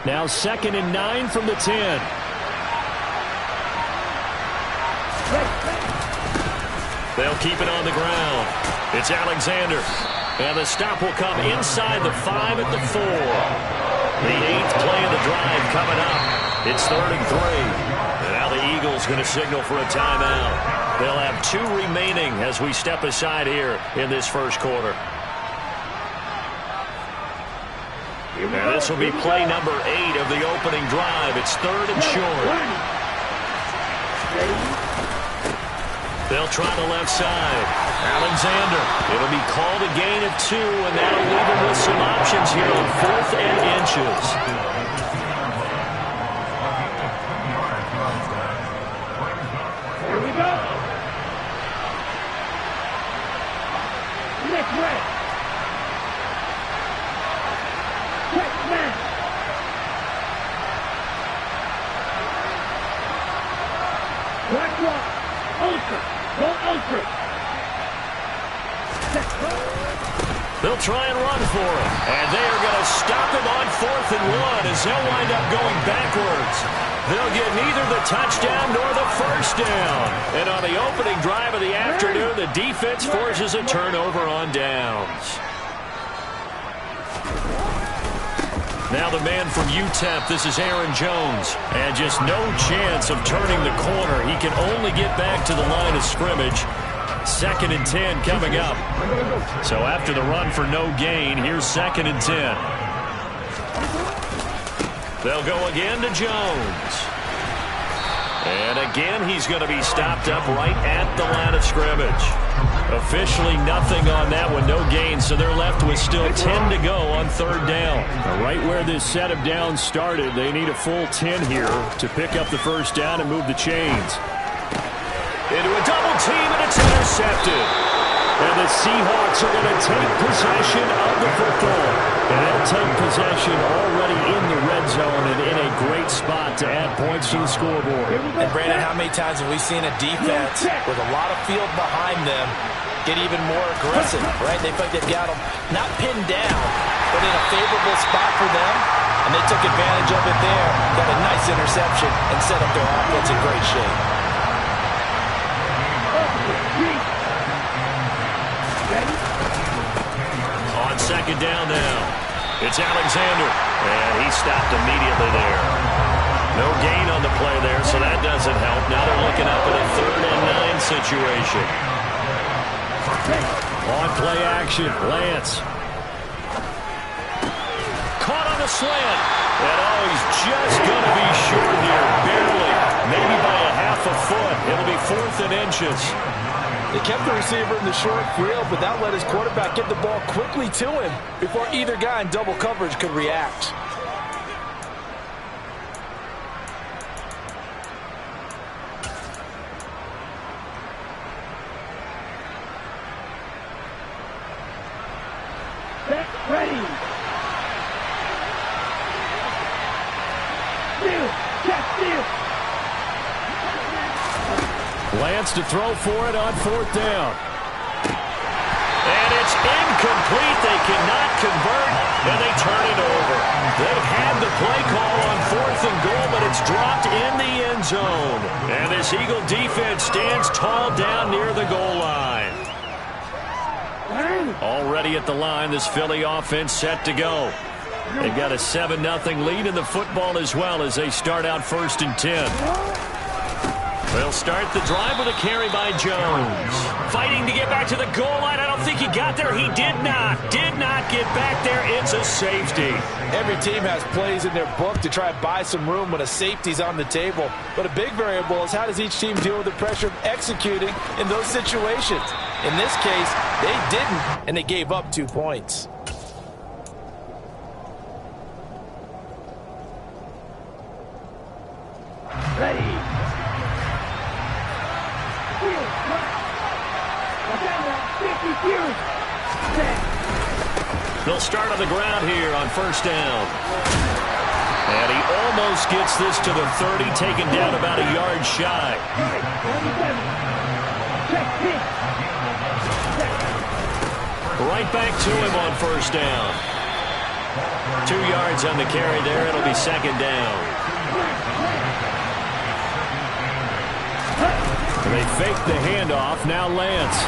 Now 2nd and 9 from the 10. They'll keep it on the ground. It's Alexander. And the stop will come inside the 5 at the 4. The 8th play of the drive coming up. It's 3rd and 3. And now the Eagles going to signal for a timeout. They'll have 2 remaining as we step aside here in this first quarter. Now this will be play number 8 of the opening drive. It's 3rd and short. They'll try the left side. Alexander. It'll be called a gain of 2, and that'll leave him with some options here on 4th and inches. Here we go. Next way. Quick man. Black walk. Ultra. Go ultra. They'll try and run for him. And they are going to stop him on 4th and 1 as they'll wind up going backwards. They'll get neither the touchdown nor the first down. And on the opening drive of the afternoon, the defense forces a turnover on downs. Now the man from UTEP, this is Aaron Jones. And just no chance of turning the corner. He can only get back to the line of scrimmage. 2nd and 10 coming up. So after the run for no gain, here's 2nd and 10. They'll go again to Jones. And again, he's going to be stopped up right at the line of scrimmage. Officially nothing on that one, no gain, so they're left with still 10 to go on 3rd down. Right where this set of downs started, they need a full 10 here to pick up the first down and move the chains. Into a double team, and it's intercepted. And the Seahawks are going to take possession of the football. And they'll take possession already in the red zone and in a great spot to add points to the scoreboard. And Brandon, how many times have we seen a defense with a lot of field behind them get even more aggressive, right? They feel like they've got them not pinned down, but in a favorable spot for them. And they took advantage of it there. Got a nice interception and set up their offense in great shape. On 2nd down now, it's Alexander, and he stopped immediately there. No gain on the play there, so that doesn't help. Now they're looking up at a 3rd and 9 situation. On play action, Lance. Caught on the slant, and oh, he's just going to be short here, barely, maybe by a half a foot. It'll be 4th and inches. They kept the receiver in the short field, but that let his quarterback get the ball quickly to him before either guy in double coverage could react. Ready. Steal. Lance to throw for it on 4th down. And it's incomplete. They cannot convert, and they turn it over. They had the play call on 4th and goal, but it's dropped in the end zone. And this Eagle defense stands tall down near the goal line. Already at the line, this Philly offense set to go. They've got a 7-0 lead in the football as well as they start out 1st and 10. They'll start the drive with a carry by Jones. Fighting to get back to the goal line. I don't think he got there. He did not. Did not get back there. It's a safety. Every team has plays in their book to try and buy some room when a safety's on the table. But a big variable is how does each team deal with the pressure of executing in those situations. In this case, they didn't, and they gave up 2 points. Ready. They'll start on the ground here on 1st down. And he almost gets this to the 30, taken down about a yard shy. Right back to him on 1st down. 2 yards on the carry there. It'll be second down. They fake the handoff. Now Lance.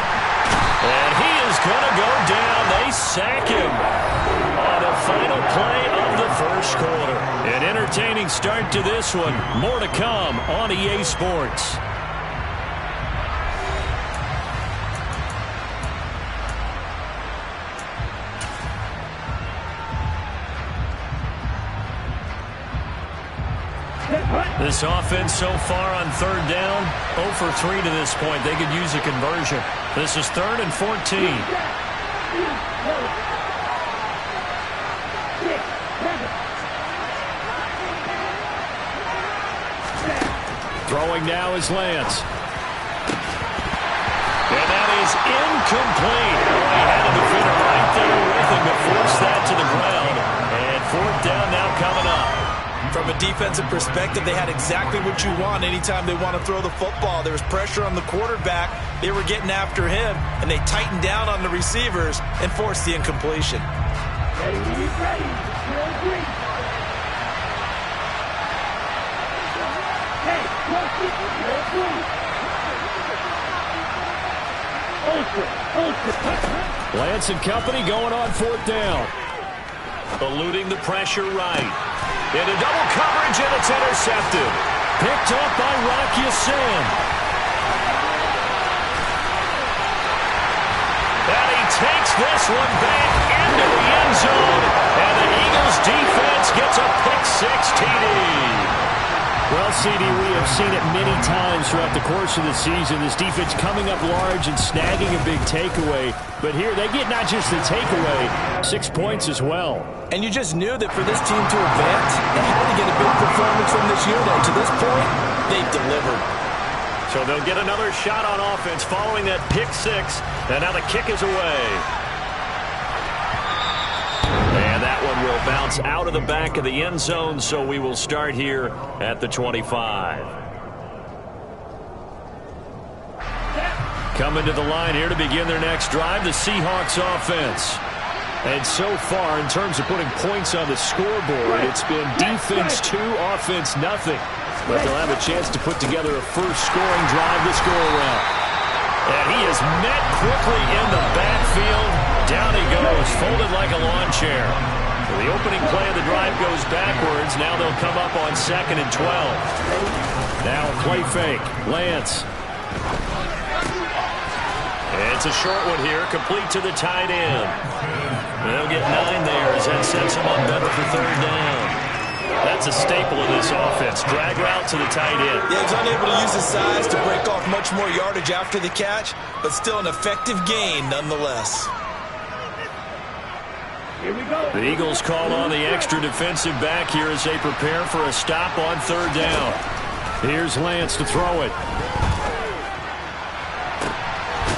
And he is going to go down. They sack him on the final play of the first quarter. An entertaining start to this one. More to come on EA Sports. This offense so far on third down, 0 for 3 to this point. They could use a conversion. This is 3rd and 14. Throwing now is Lance. And that is incomplete. He had a defender right there with him to force that to the ground. And 4th down now coming up. From a defensive perspective, they had exactly what you want anytime they want to throw the football. There was pressure on the quarterback. They were getting after him, and they tightened down on the receivers and forced the incompletion. Lance and company going on 4th down. Eluding the pressure right. Into double coverage, and it's intercepted. Picked up by Rocky Sin. And he takes this one back into the end zone. And the Eagles defense gets a pick-6 TD. Well, CD, we have seen it many times throughout the course of the season. This defense coming up large and snagging a big takeaway. But here, they get not just the takeaway, 6 points as well. And you just knew that for this team to advance, they had to get a big performance from this unit. To this point, they've delivered. So they'll get another shot on offense following that pick-6. And now the kick is away. And that one will bounce out of the back of the end zone, so we will start here at the 25. Coming to the line here to begin their next drive, the Seahawks offense. And so far, in terms of putting points on the scoreboard, it's been defense 2, offense nothing. But they'll have a chance to put together a first scoring drive this go-around. And he is met quickly in the backfield. Down he goes, folded like a lawn chair. The opening play of the drive goes backwards. Now they'll come up on 2nd and 12. Now a play fake. Lance. It's a short one here, complete to the tight end. They'll get 9 there as that sets them on better for 3rd down. That's a staple of this offense. Drag route to the tight end. Yeah, he's unable to use his size to break off much more yardage after the catch, but still an effective gain nonetheless. Here we go. The Eagles call on the extra defensive back here as they prepare for a stop on 3rd down. Here's Lance to throw it.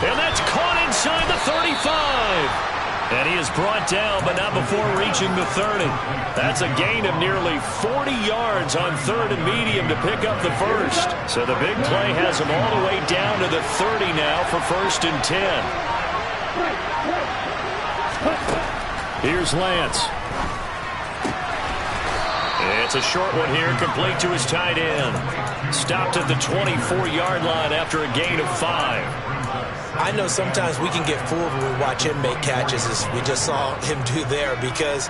And that's caught inside the 35. And he is brought down, but not before reaching the 30. That's a gain of nearly 40 yards on 3rd and medium to pick up the first. So the big play has him all the way down to the 30 now for 1st and 10. Here's Lance. It's a short one here, complete to his tight end. Stopped at the 24-yard line after a gain of 5. I know sometimes we can get fooled when we watch him make catches, as we just saw him do there, because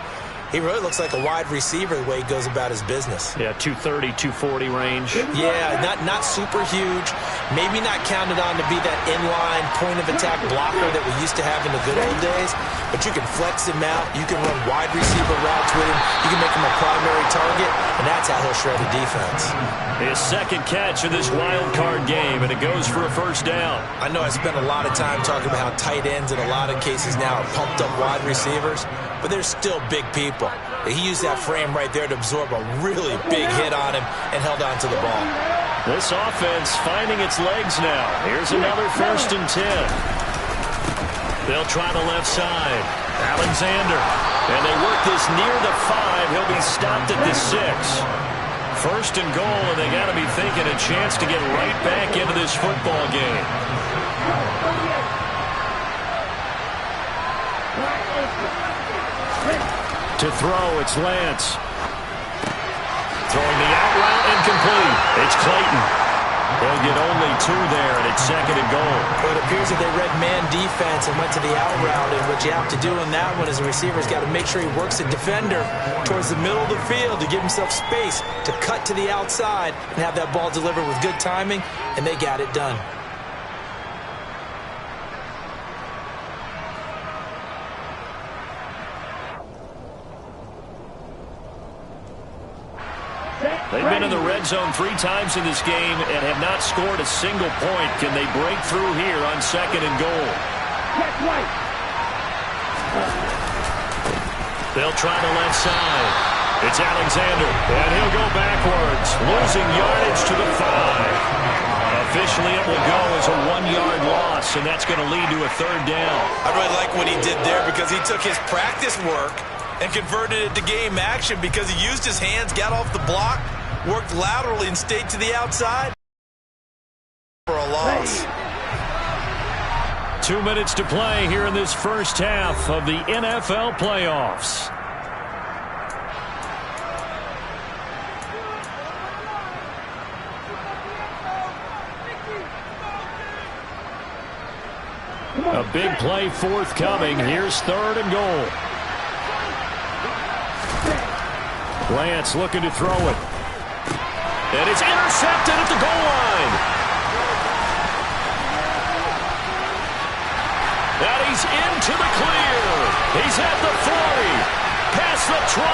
he really looks like a wide receiver the way he goes about his business. Yeah, 230, 240 range. Yeah, not super huge. Maybe not counted on to be that inline point-of-attack blocker that we used to have in the good old days, but you can flex him out. You can run wide receiver routes with him. You can make him a primary target, and that's how he'll shred a defense. His 2nd catch of this wild card game, and it goes for a 1st down. I know I spent a lot of time talking about how tight ends in a lot of cases now are pumped up wide receivers, but they're still big people. He used that frame right there to absorb a really big hit on him and held on to the ball. This offense finding its legs now. Here's another 1st and 10. They'll try the left side. Alexander. And they work this near the 5. He'll be stopped at the 6. 1st and goal, and they got to be thinking a chance to get right back into this football game. To To throw, it's Lance. Throwing the out route, incomplete. It's Clayton. They'll get only 2 there, and it's 2nd and goal. Well, it appears that they read man defense and went to the out route, and what you have to do in that one as a receiver's got to make sure he works the defender towards the middle of the field to give himself space to cut to the outside and have that ball delivered with good timing, and they got it done. They've been in the red zone 3 times in this game and have not scored a single point. Can they break through here on 2nd and goal? They'll try the left side. It's Alexander, and he'll go backwards, losing yardage to the 5. Officially, it will go as a 1-yard loss, and that's going to lead to a 3rd down. I really like what he did there because he took his practice work and converted it to game action because he used his hands, got off the block, worked laterally, and stayed to the outside for a loss. 2 minutes to play here in this first half of the NFL playoffs. A big play forthcoming. Here's 3rd and goal. Lance looking to throw it. And it's intercepted at the goal line. And he's into the clear. He's at the 40. Past the 20.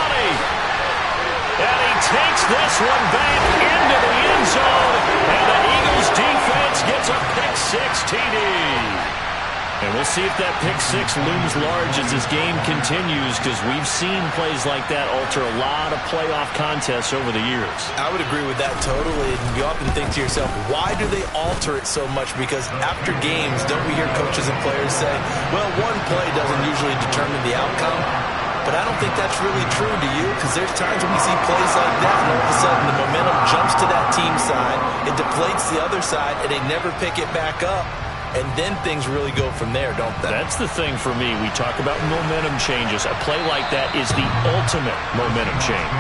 And he takes this one back into the end zone. And the Eagles defense gets a pick-6 TD. And we'll see if that pick-6 looms large as this game continues, because we've seen plays like that alter a lot of playoff contests over the years. I would agree with that totally. And you often think to yourself, why do they alter it so much? Because after games, don't we hear coaches and players say, well, one play doesn't usually determine the outcome? But I don't think that's really true, do you? Because there's times when we see plays like that, and all of a sudden the momentum jumps to that team side, it deflates the other side, and they never pick it back up. And then things really go from there, don't they? That's the thing for me. We talk about momentum changes. A play like that is the ultimate momentum change.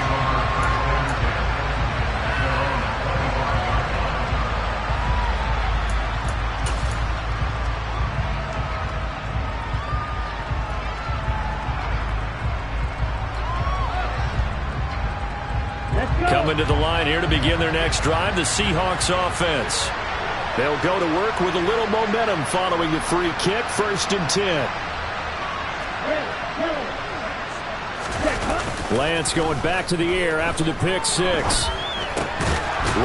Coming to the line here to begin their next drive, the Seahawks offense. They'll go to work with a little momentum following the free kick. 1st and 10. Lance going back to the air after the pick-6.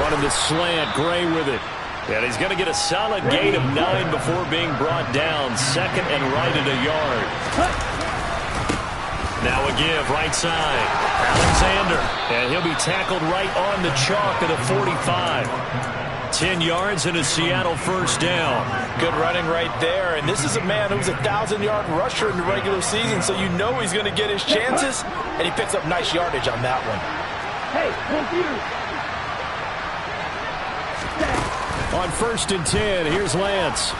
Running the slant, Gray with it. And he's going to get a solid gain of 9 before being brought down. 2nd and right at a yard. Now a give, right side. Alexander. And he'll be tackled right on the chalk at a 45. 10 yards and a Seattle 1st down. Good running right there. And this is a man who's a 1,000-yard rusher in the regular season, so you know he's going to get his chances, and he picks up nice yardage on that one. On 1st and 10, here's Lance.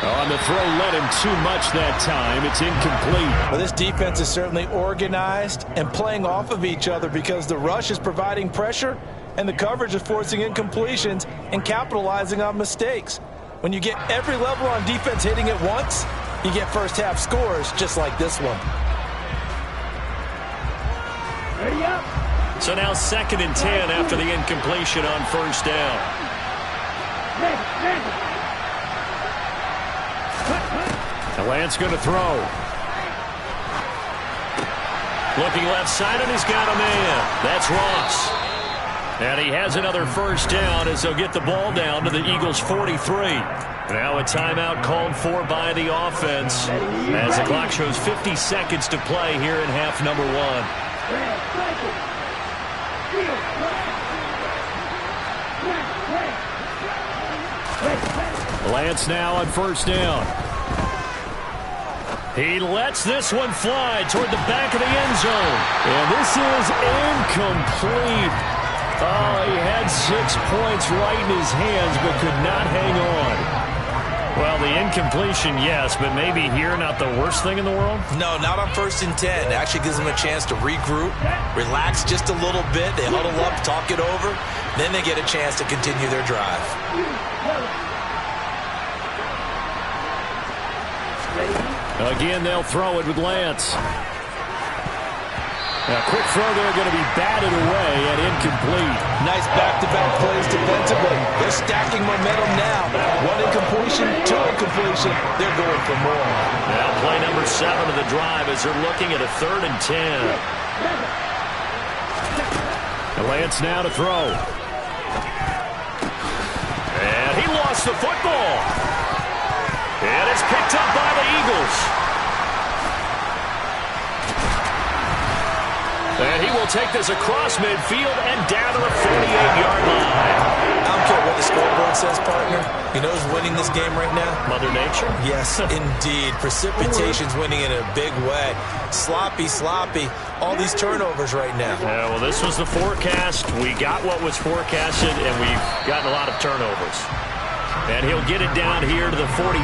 On the throw, led him too much that time. It's incomplete. Well, this defense is certainly organized and playing off of each other because the rush is providing pressure and the coverage is forcing incompletions and capitalizing on mistakes. When you get every level on defense hitting at once, you get first-half scores just like this one. Ready up. So now 2nd and 10 after the incompletion on 1st down. And Lance going to throw. Looking left side, and he's got a man. That's Ross. And he has another 1st down as they'll get the ball down to the Eagles' 43. Now a timeout called for by the offense as the clock shows 50 seconds to play here in half number 1. Lance now on 1st down. He lets this one fly toward the back of the end zone. And this is incomplete. Oh, he had 6 points right in his hands, but could not hang on. Well, the incompletion, yes, but maybe here not the worst thing in the world? No, not on 1st and 10. It actually gives them a chance to regroup, relax just a little bit. They huddle up, talk it over. Then they get a chance to continue their drive. Again, they'll throw it with Lance. A quick throw there going to be batted away and incomplete. Nice back-to-back plays defensively. They're stacking momentum now. 1 incompletion, 2 incompletion. They're going for more. Now play number 7 of the drive as they're looking at a 3rd and 10. And Lance now to throw. And he lost the football. And it's picked up by the Eagles. And he will take this across midfield and down to the 48-yard line. I don't care what the scoreboard says, partner. You know who's winning this game right now? Mother Nature? Yes, indeed. Precipitation's winning in a big way. Sloppy. All these turnovers right now. Yeah, well, this was the forecast. We got what was forecasted, and we've gotten a lot of turnovers. And he'll get it down here to the 43.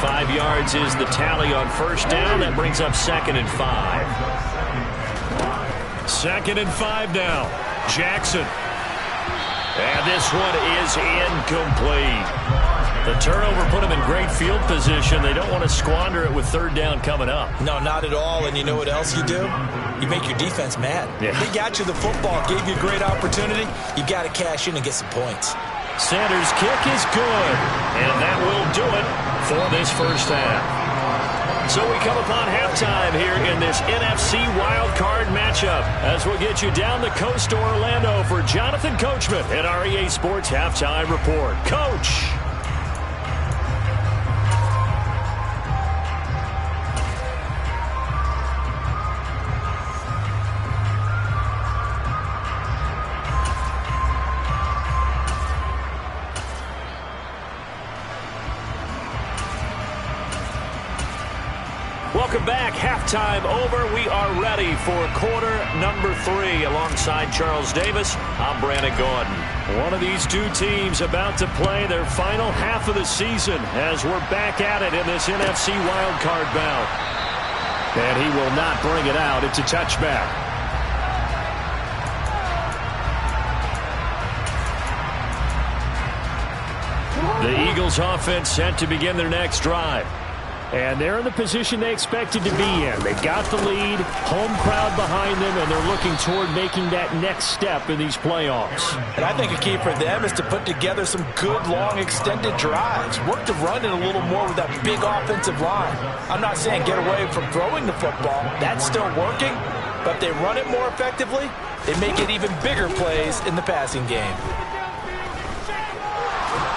5 yards is the tally on 1st down. That brings up 2nd and 5. 2nd and 5 now. Jackson. And this one is incomplete. The turnover put them in great field position. They don't want to squander it with 3rd down coming up. No, not at all. And you know what else you do? You make your defense mad. Yeah. They got you the football, gave you a great opportunity. You got to cash in and get some points. Sanders' kick is good. And that will do it for this 1st half. So we come upon halftime here in this NFC wildcard matchup as we'll get you down the coast to Orlando for Jonathan Coachman at our EA Sports Halftime Report. Coach! Welcome back. Halftime over. We are ready for quarter number 3. Alongside Charles Davis, I'm Brandon Gordon. One of these two teams about to play their final half of the season as we're back at it in this NFC wildcard bout. And he will not bring it out. It's a touchback. The Eagles offense set to begin their next drive. And they're in the position they expected to be in. They've got the lead, home crowd behind them, and they're looking toward making that next step in these playoffs. And I think a key for them is to put together some good, long, extended drives. Work the run in a little more with that big offensive line. I'm not saying get away from throwing the football. That's still working. But if they run it more effectively, they may get even bigger plays in the passing game.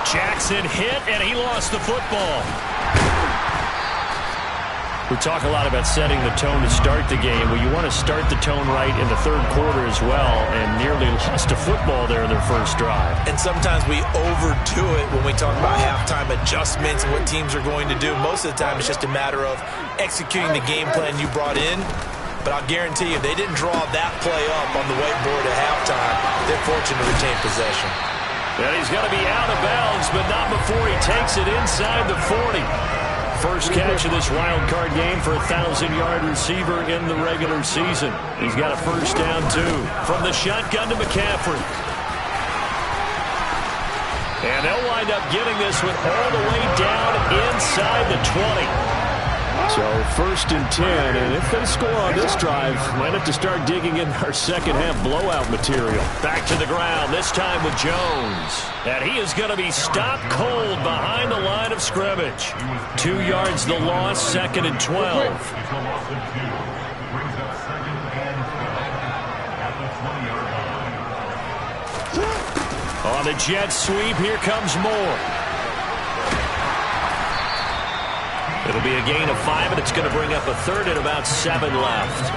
Jackson hit, and he lost the football. We talk a lot about setting the tone to start the game. Well, you want to start the tone right in the 3rd quarter as well, and nearly lost a football there in their first drive. And sometimes we overdo it when we talk about halftime adjustments and what teams are going to do. Most of the time, it's just a matter of executing the game plan you brought in. But I'll guarantee you, they didn't draw that play up on the whiteboard at halftime. They're fortunate to retain possession. And he's going to be out of bounds, but not before he takes it inside the 40. First catch of this wild card game for a 1,000-yard receiver in the regular season. He's got a first down, too. From the shotgun to McCaffrey. And they'll wind up getting this one all the way down inside the 20. So 1st and 10, and if they score on this drive, might have to start digging in our second half blowout material. Back to the ground, this time with Jones. And he is going to be stopped cold behind the line of scrimmage. 2 yards the loss, 2nd and 12. On the jet sweep, here comes Moore. It'll be a gain of 5, and it's going to bring up a 3rd and about 7 left.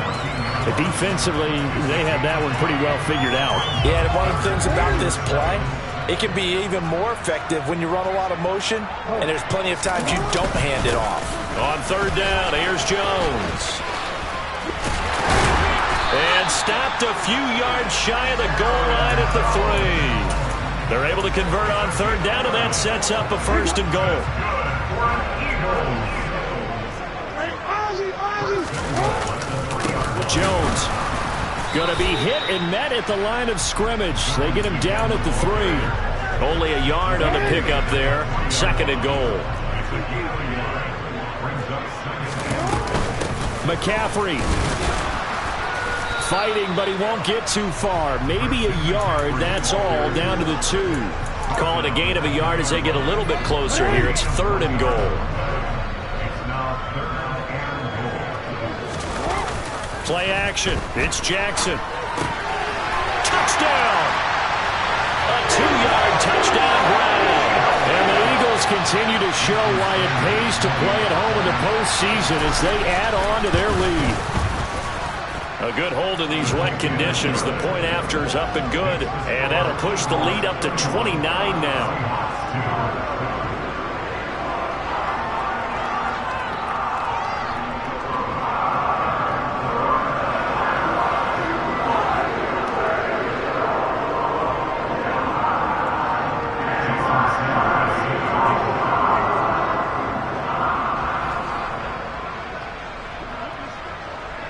But defensively, they had that one pretty well figured out. Yeah, and one of the things about this play, it can be even more effective when you run a lot of motion, and there's plenty of times you don't hand it off. On 3rd down, here's Jones. And stopped a few yards shy of the goal line at the 3. They're able to convert on third down, and that sets up a first and goal. Jones going to be hit and met at the line of scrimmage. They get him down at the 3. Only a yard on the pickup there. Second and goal. McCaffrey fighting, but he won't get too far. Maybe a yard, that's all, down to the 2. Call it a gain of a yard as they get a little bit closer here. It's third and goal. Play action. It's Jackson. Touchdown! A 2-yard touchdown grab. And the Eagles continue to show why it pays to play at home in the postseason as they add on to their lead. A good hold in these wet conditions. The point after is up and good. And that'll push the lead up to 29 now.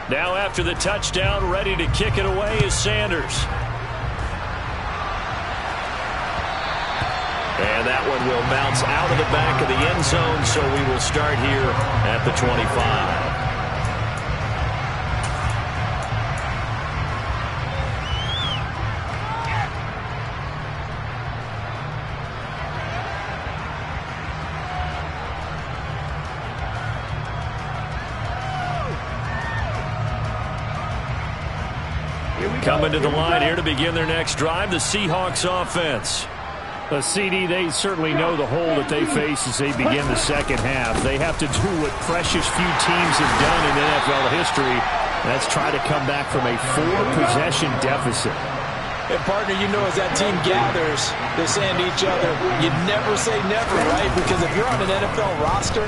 Now after the touchdown, ready to kick it away is Sanders. And that one will bounce out of the back of the end zone, so we will start here at the 25. Coming to the line here to begin their next drive, the Seahawks offense. A CD, they certainly know the hole that they face as they begin the second half. They have to do what precious few teams have done in NFL history. That's try to come back from a 4-possession deficit. And partner, you know, as that team gathers, they're saying to each other, you never say never, right? Because if you're on an NFL roster,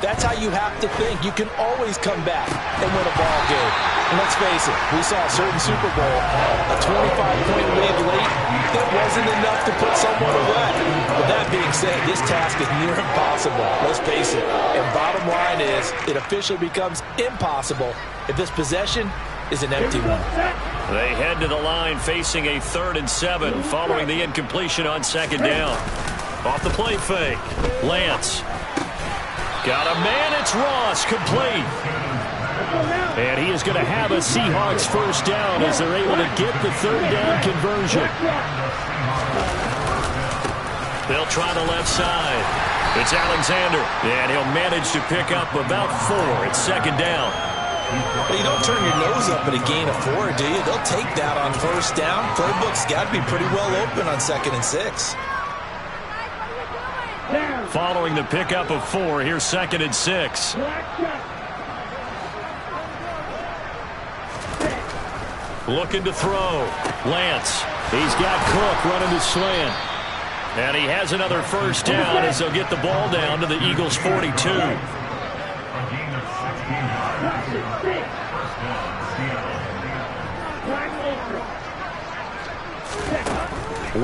that's how you have to think. You can always come back and win a ball game. And let's face it, we saw a certain Super Bowl, a 25-point lead late, that wasn't enough to put someone away. But that being said, this task is near impossible. Let's face it. And bottom line is, it officially becomes impossible if this possession is an empty one. They head to the line facing a 3rd and 7 following the incompletion on second down. Off the play fake, Lance. Got a man, it's Ross, complete. And he is going to have a Seahawks first down as they're able to get the 3rd down conversion. They'll try the left side. It's Alexander, and he'll manage to pick up about 4. It's second down. Well, you don't turn your nose up at a gain of 4, do you? They'll take that on first down. Playbook's got to be pretty well open on 2nd and 6. Following the pickup of 4, here's 2nd and 6. Looking to throw. Lance. He's got Cook running the slant. And he has another first down as they'll get the ball down to the Eagles' 42.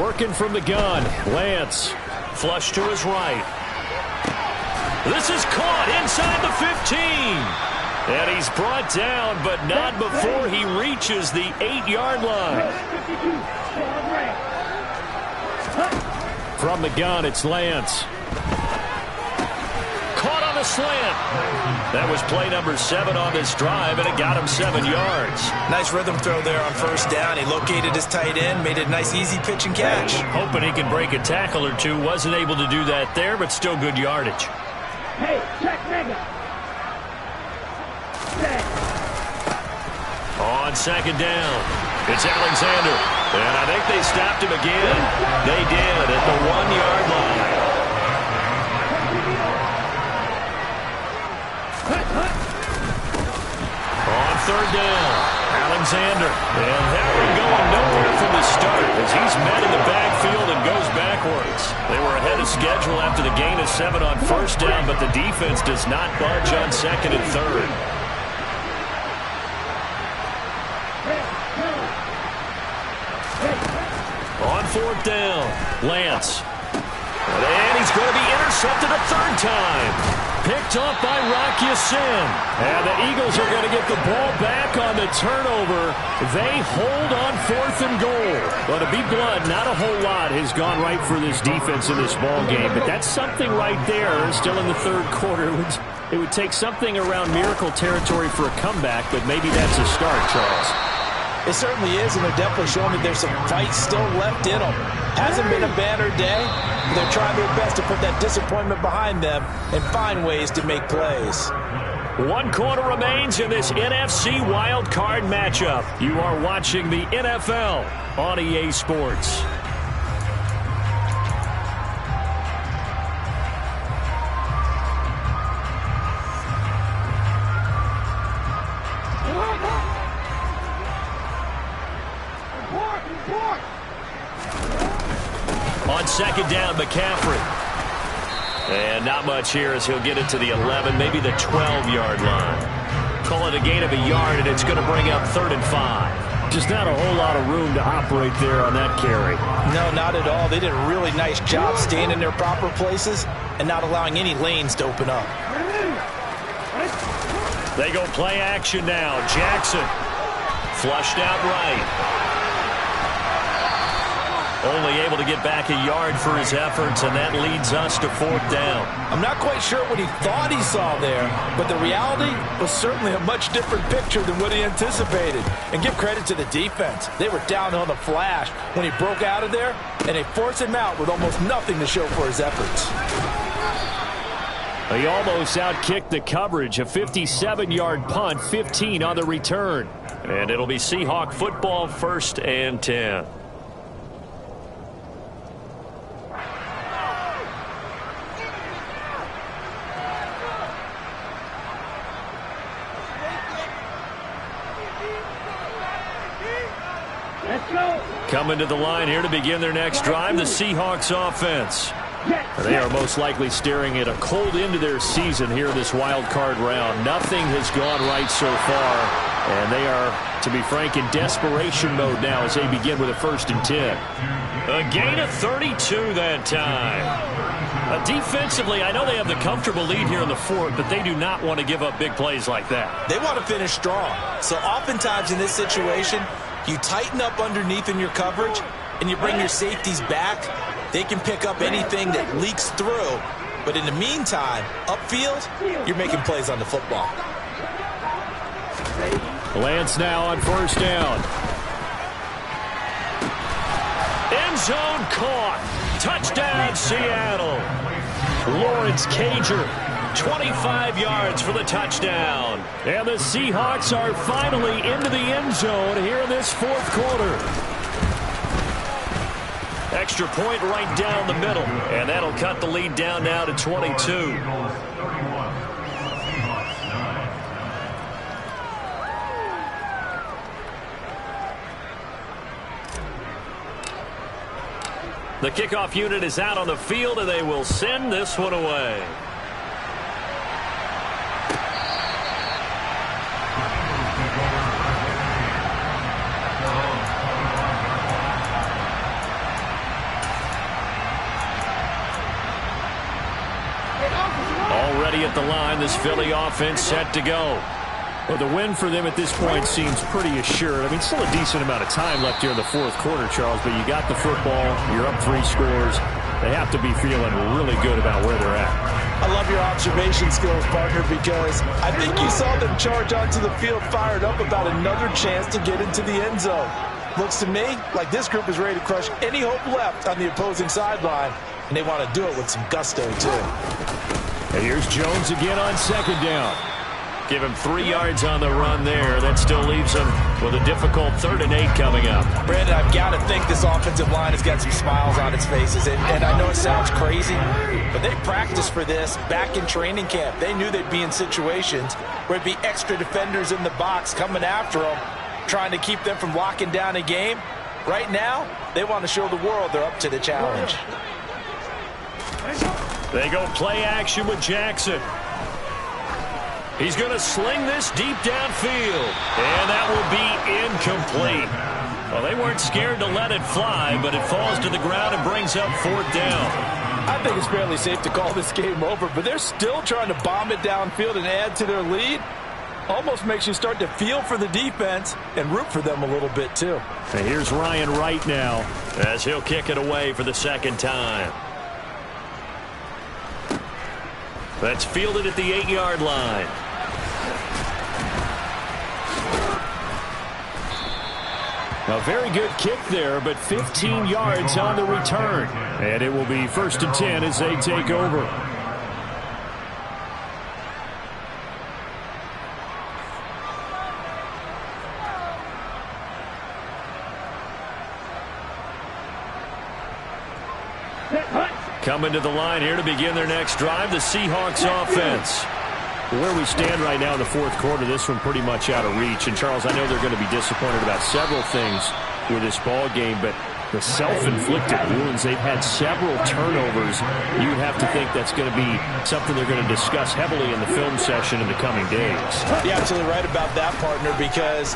Working from the gun. Lance. Flush to his right. This is caught inside the 15. And he's brought down, but not before he reaches the 8-yard line. From the gun, it's Lance. Caught on a slant. That was play number 7 on this drive, and it got him 7 yards. Nice rhythm throw there on first down. He located his tight end, made it a nice, easy pitch and catch. Hoping he can break a tackle or two. Wasn't able to do that there, but still good yardage. Hey, check nigga. On second down, it's Alexander. And I think they stopped him again. They did at the 1-yard line. On third down, Alexander. And that one going nowhere from the start as he's met in the backfield and goes backwards. They were ahead of schedule after the gain of 7 on first down, but the defense does not budge on 2nd and 3rd. On 4th down. Lance. And he's going to be intercepted a third time. Picked off by Rock Ya-Sin. And the Eagles are going to get the ball back on the turnover. They hold on 4th and goal. Well, to be blunt, not a whole lot has gone right for this defense in this ball game. But that's something right there. Still in the 3rd quarter. It would take something around miracle territory for a comeback, but maybe that's a start, Charles. It certainly is, and they're definitely showing that there's some fight still left in them. Hasn't been a banner day. They're trying their best to put that disappointment behind them and find ways to make plays. 1 quarter remains in this NFC Wild Card matchup. You are watching the NFL on EA Sports. On 2nd down, McCaffrey. And not much here as he'll get it to the 11, maybe the 12-yard line. Call it a gain of a yard, and it's going to bring up 3rd and 5. Just not a whole lot of room to operate there on that carry. No, not at all. They did a really nice job staying in their proper places and not allowing any lanes to open up. They go play action now. Jackson flushed out right. Only able to get back a yard for his efforts, and that leads us to 4th down. I'm not quite sure what he thought he saw there, but the reality was certainly a much different picture than what he anticipated. And give credit to the defense. They were down on the flash when he broke out of there, and they forced him out with almost nothing to show for his efforts. He almost outkicked the coverage. A 57-yard punt, 15 on the return. And it'll be Seahawk football, 1st and 10. Coming to the line here to begin their next drive, the Seahawks offense. They are most likely staring at a cold end to their season here in this wild card round. Nothing has gone right so far, and they are, to be frank, in desperation mode now as they begin with a 1st and 10. A gain of 32 that time. Defensively, I know they have the comfortable lead here in the 4th, but they do not want to give up big plays like that. They want to finish strong. So oftentimes in this situation, you tighten up underneath in your coverage, and you bring your safeties back. They can pick up anything that leaks through. But in the meantime, upfield, you're making plays on the football. Lance now on 1st down. End zone caught. Touchdown, Seattle. Lawrence Cager, 25 yards for the touchdown. And the Seahawks are finally into the end zone here in this 4th quarter. Extra point right down the middle, and that'll cut the lead down now to 22. The kickoff unit is out on the field, and they will send this one away. Already at the line, this Philly offense set to go. Well, the win for them at this point seems pretty assured. I mean, still a decent amount of time left here in the 4th quarter, Charles, but you got the football, you're up 3 scores. They have to be feeling really good about where they're at. I love your observation skills, partner, because I think you saw them charge onto the field fired up about another chance to get into the end zone. Looks to me like this group is ready to crush any hope left on the opposing sideline, and they want to do it with some gusto, too. And here's Jones again on 2nd down. Give him 3 yards on the run there. That still leaves him with a difficult 3rd and 8 coming up. Brandon, I've got to think this offensive line has got some smiles on its faces. And I know it sounds crazy, but they practiced for this back in training camp. They knew they'd be in situations where it'd be extra defenders in the box coming after them, trying to keep them from locking down a game. Right now, they want to show the world they're up to the challenge. They go play action with Jackson. He's going to sling this deep downfield, and that will be incomplete. Well, they weren't scared to let it fly, but it falls to the ground and brings up 4th down. I think it's fairly safe to call this game over, but they're still trying to bomb it downfield and add to their lead. Almost makes you start to feel for the defense and root for them a little bit, too. And here's Ryan Wright now, as he'll kick it away for the 2nd time. That's fielded at the 8-yard line. A very good kick there, but 15 yards on the return. And it will be 1st and 10 as they take over. Coming to the line here to begin their next drive, the Seahawks offense. Where we stand right now in the 4th quarter, this one pretty much out of reach. And, Charles, I know they're going to be disappointed about several things with this ball game, but the self-inflicted wounds, they've had several turnovers. You'd have to think that's going to be something they're going to discuss heavily in the film session in the coming days. You're absolutely right about that, partner, because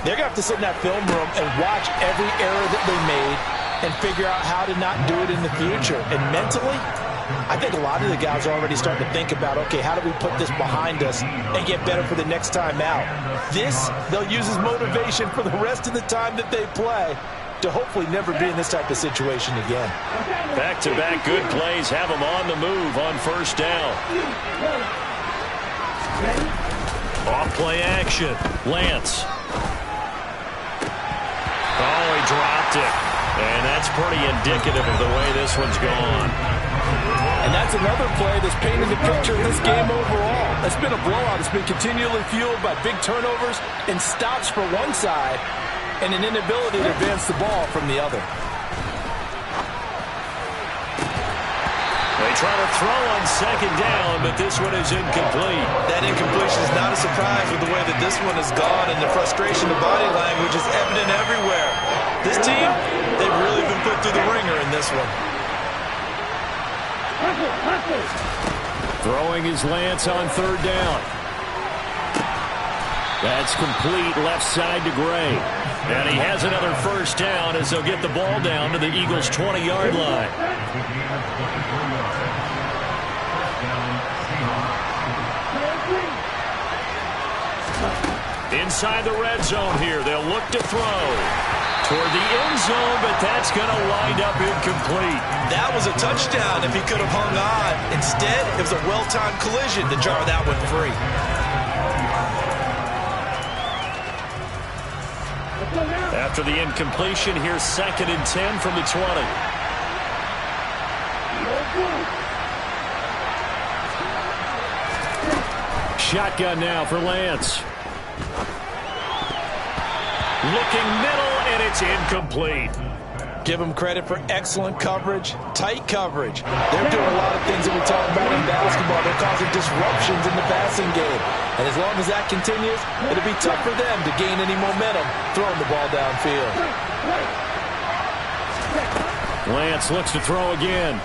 they're going to have to sit in that film room and watch every error that they made and figure out how to not do it in the future. And mentally, I think a lot of the guys are already starting to think about, okay, how do we put this behind us and get better for the next time out? This, they'll use as motivation for the rest of the time that they play to hopefully never be in this type of situation again. Back-to-back good plays have them on the move on 1st down. Off-play action. Lance. Oh, he dropped it. And that's pretty indicative of the way this one's gone. And that's another play that's painted the picture of this game overall. It's been a blowout. It's been continually fueled by big turnovers and stops for one side and an inability to advance the ball from the other. They try to throw on 2nd down, but this one is incomplete. That incompletion is not a surprise with the way that this one has gone, and the frustration, the body language is evident everywhere. This team, they've really been put through the ringer in this one. Throwing his Lance on 3rd down. That's complete left side to Gray. And he has another 1st down as they'll get the ball down to the Eagles' 20-yard line. Inside the red zone here, they'll look to throw toward the end zone, but that's going to wind up incomplete. That was a touchdown if he could have hung on. Instead, it was a well-timed collision to jar that one free. After the incompletion, here's 2nd and 10 from the 20. Shotgun now for Lance. Looking middle, and it's incomplete. Give them credit for excellent coverage, tight coverage. They're doing a lot of things that we talk about in basketball. They're causing disruptions in the passing game. And as long as that continues, it'll be tough for them to gain any momentum throwing the ball downfield. Lance looks to throw again.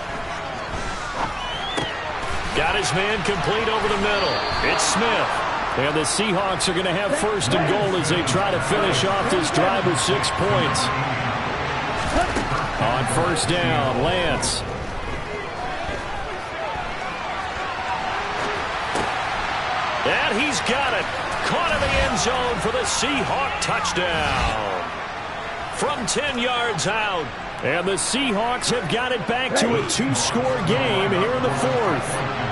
Got his man complete over the middle. It's Smith. And the Seahawks are going to have 1st and goal as they try to finish off this drive with 6 points. On 1st down, Lance. And he's got it. Caught in the end zone for the Seahawk touchdown. From 10 yards out. And the Seahawks have got it back to a 2-score game here in the 4th.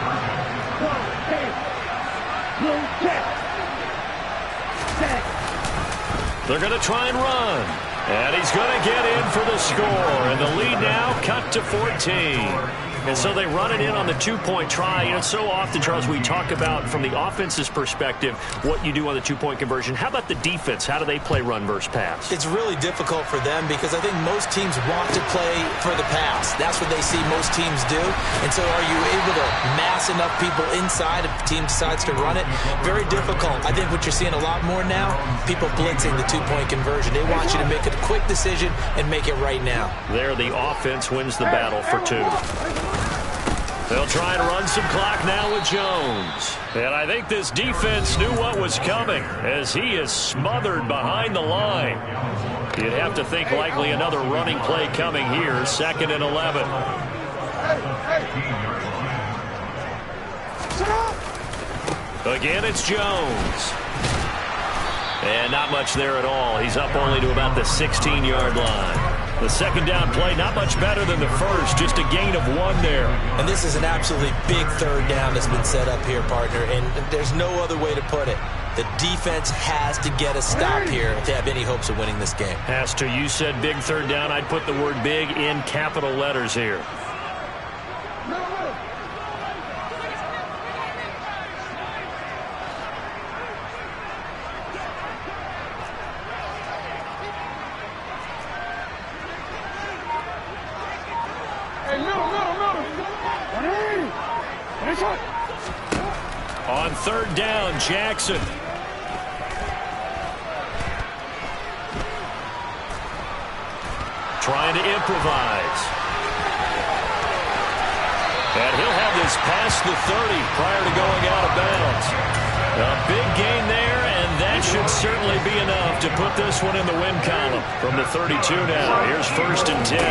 They're going to try and run. And he's going to get in for the score. And the lead now cut to 14. And so they run it in on the 2-point try. You know, so often, Charles, we talk about from the offense's perspective what you do on the 2-point conversion. How about the defense? How do they play run versus pass? It's really difficult for them because I think most teams want to play for the pass. That's what they see most teams do. And so are you able to mass enough people inside if the team decides to run it? Very difficult. I think what you're seeing a lot more now, people blitzing the 2-point conversion. They want you to make a quick decision and make it right now. There, the offense wins the battle for 2. They'll try and run some clock now with Jones. And I think this defense knew what was coming as he is smothered behind the line. You'd have to think likely another running play coming here, 2nd and 11. Again, it's Jones. And not much there at all. He's up only to about the 16-yard line. The second down play, not much better than the first, just a gain of 1 there. And this is an absolutely big third down that's been set up here, partner, and there's no other way to put it. The defense has to get a stop here if they have any hopes of winning this game. Has to. You said big third down. I'd put the word big in capital letters here. On third down, Jackson. Trying to improvise. And he'll have this past the 30 prior to going out of bounds. A big gain there, and that should certainly be enough to put this one in the win column. From the 32 now, here's 1st and 10.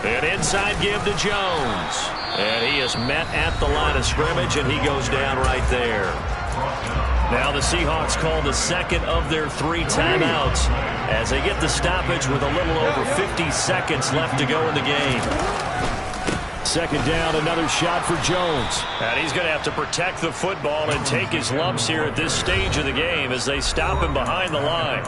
An inside give to Jones. And he is met at the line of scrimmage, and he goes down right there. Now the Seahawks call the second of their 3 timeouts as they get the stoppage with a little over 50 seconds left to go in the game. 2nd down, another shot for Jones. And he's going to have to protect the football and take his lumps here at this stage of the game as they stop him behind the line.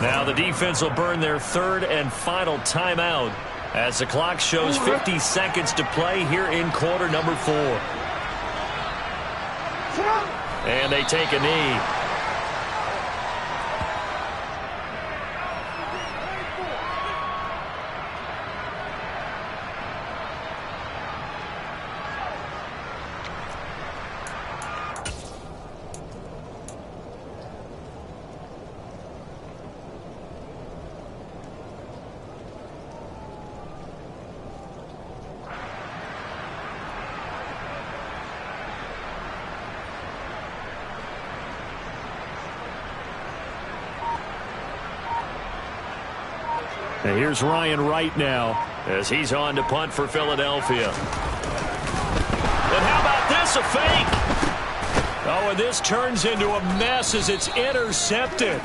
Now the defense will burn their 3rd and final timeout as the clock shows 50 seconds to play here in quarter number 4. And they take a knee. And here's Ryan Wright now as he's on to punt for Philadelphia. And how about this, a fake? Oh, and this turns into a mess as it's intercepted.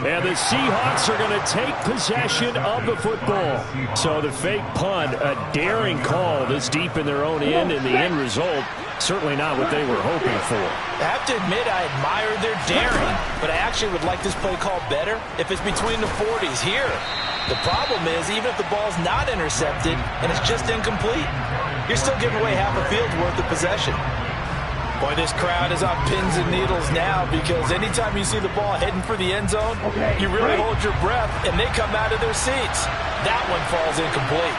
And the Seahawks are going to take possession of the football. So the fake punt, a daring call this deep in their own end, and the end result, certainly not what they were hoping for. I have to admit I admire their daring, but I actually would like this play called better if it's between the 40s here. The problem is, even if the ball's not intercepted and it's just incomplete, you're still giving away half a field's worth of possession. Boy, this crowd is on pins and needles now because anytime you see the ball heading for the end zone, you really hold your breath and they come out of their seats. That one falls incomplete.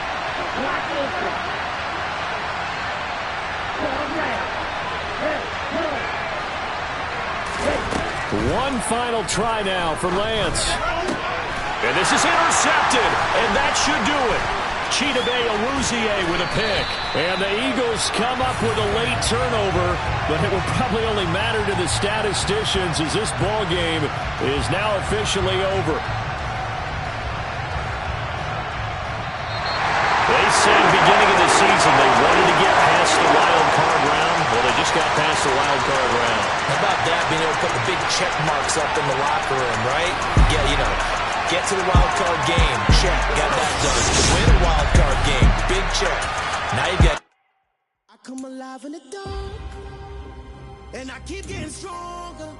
One final try now for Lance. And this is intercepted, and that should do it. Chidobe Awuzie with a pick. And the Eagles come up with a late turnover, but it will probably only matter to the statisticians as this ball game is now officially over. They said beginning of the season they wanted to get past the wild card round. Well, they just got past the wild card round. How about that, being able to put the big check marks up in the locker room, right? Yeah, you know. Get to the wild card game. Check. Got that done. Win a wild card game. Big check. Now you got. I come alive in the dark, and I keep getting stronger.